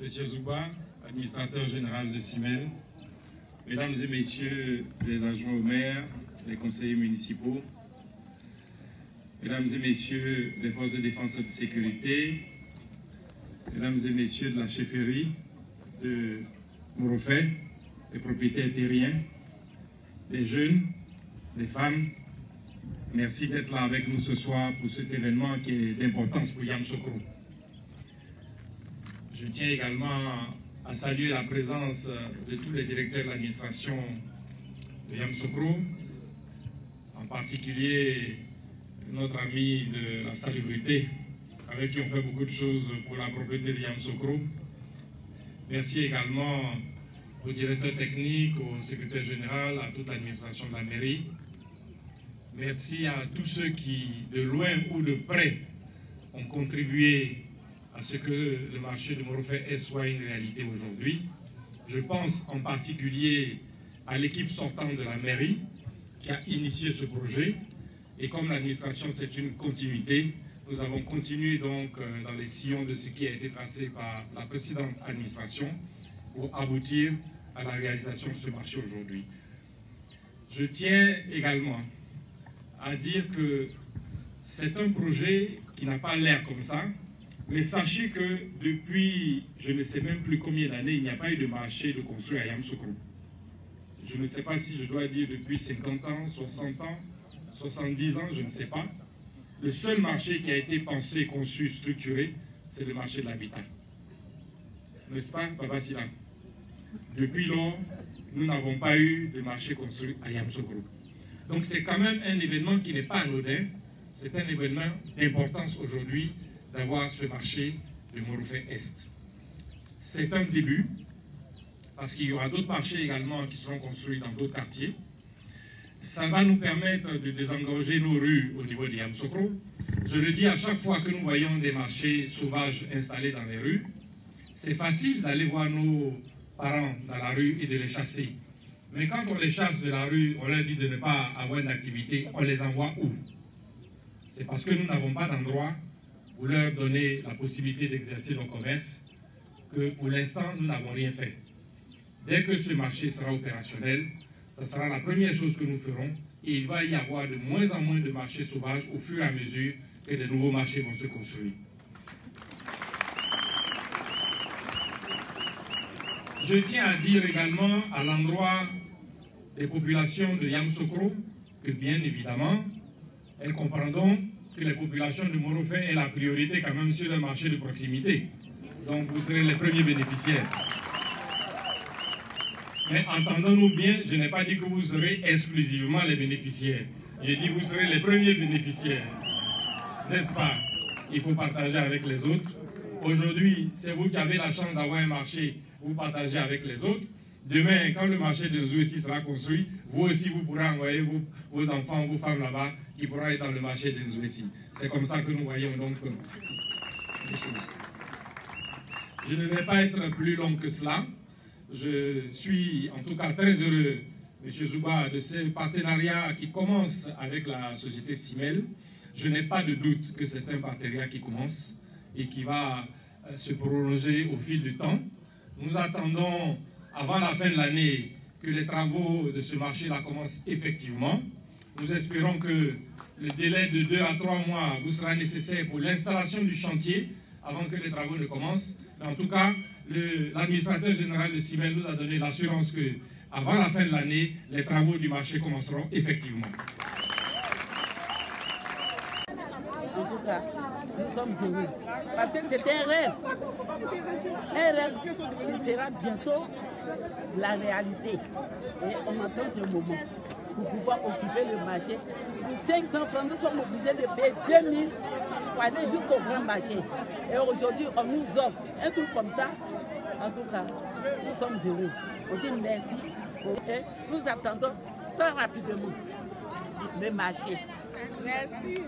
Monsieur Zouba, administrateur général de CIMEL, Mesdames et Messieurs les adjoints au maire, les conseillers municipaux, Mesdames et Messieurs les forces de défense et de sécurité, Mesdames et Messieurs de la chefferie de Morofé, les propriétaires terriens, les jeunes, les femmes, merci d'être là avec nous ce soir pour cet événement qui est d'importance pour Yamoussoukro. Je tiens également à saluer la présence de tous les directeurs de l'administration de Yamoussoukro, en particulier notre ami de la salubrité, avec qui on fait beaucoup de choses pour la propriété de Yamoussoukro. Merci également au directeur technique, au secrétaire général, à toute l'administration de la mairie. Merci à tous ceux qui, de loin ou de près, ont contribué à ce que le marché de Morofé soit une réalité aujourd'hui. Je pense en particulier à l'équipe sortante de la mairie qui a initié ce projet. Et comme l'administration, c'est une continuité, nous avons continué donc dans les sillons de ce qui a été tracé par la précédente administration pour aboutir à la réalisation de ce marché aujourd'hui. Je tiens également à dire que c'est un projet qui n'a pas l'air comme ça, mais sachez que depuis, je ne sais même plus combien d'années, il n'y a pas eu de marché de construit à Yamoussoukro. Je ne sais pas si je dois dire depuis 50 ans, 60 ans, 70 ans, je ne sais pas. Le seul marché qui a été pensé, conçu, structuré, c'est le marché de l'habitat. N'est-ce pas, Papa Sila? Depuis lors, nous n'avons pas eu de marché construit à Yamoussoukro. Donc c'est quand même un événement qui n'est pas anodin. C'est un événement d'importance aujourd'hui d'avoir ce marché de Morofé Est. C'est un début, parce qu'il y aura d'autres marchés également qui seront construits dans d'autres quartiers. Ça va nous permettre de désengorger nos rues au niveau de Yamoussoukro. Je le dis à chaque fois que nous voyons des marchés sauvages installés dans les rues, c'est facile d'aller voir nos parents dans la rue et de les chasser. Mais quand on les chasse de la rue, on leur dit de ne pas avoir d'activité, on les envoie où? C'est parce que nous n'avons pas d'endroit pour leur donner la possibilité d'exercer nos commerces que pour l'instant, nous n'avons rien fait. Dès que ce marché sera opérationnel, ce sera la première chose que nous ferons et il va y avoir de moins en moins de marchés sauvages au fur et à mesure que de nouveaux marchés vont se construire. Je tiens à dire également à l'endroit des populations de Yamoussoukro que bien évidemment, elles comprendront que les populations de Morofé aient la priorité quand même sur le marché de proximité. Donc vous serez les premiers bénéficiaires. Mais entendons-nous bien, je n'ai pas dit que vous serez exclusivement les bénéficiaires. J'ai dit que vous serez les premiers bénéficiaires. N'est-ce pas? Il faut partager avec les autres. Aujourd'hui, c'est vous qui avez la chance d'avoir un marché, vous partagez avec les autres. Demain, quand le marché de Nzouessi sera construit, vous aussi, vous pourrez envoyer vos enfants, vos femmes là-bas, qui pourront être dans le marché de Nzouessi. C'est comme ça que nous voyons donc les choses. Je ne vais pas être plus long que cela. Je suis en tout cas très heureux, M. Zouba, de ce partenariat qui commence avec la société CIMEL. Je n'ai pas de doute que c'est un partenariat qui commence et qui va se prolonger au fil du temps. Nous attendons, avant la fin de l'année, que les travaux de ce marché-là commencent effectivement. Nous espérons que le délai de 2 à 3 mois vous sera nécessaire pour l'installation du chantier avant que les travaux ne commencent. Mais en tout cas, l'administrateur général de CIMEL nous a donné l'assurance que, avant la fin de l'année, les travaux du marché commenceront effectivement. En tout cas, nous sommes heureux. Parce que c'était un rêve. Un rêve qui sera bientôt la réalité. Et on attend ce moment pour pouvoir occuper le marché. Pour 500 francs, nous sommes obligés de payer 2000 pour aller jusqu'au grand marché. Et aujourd'hui, on nous offre un truc comme ça. En tout cas, nous sommes heureux. On dit merci. Et nous attendons très rapidement le marché. Merci.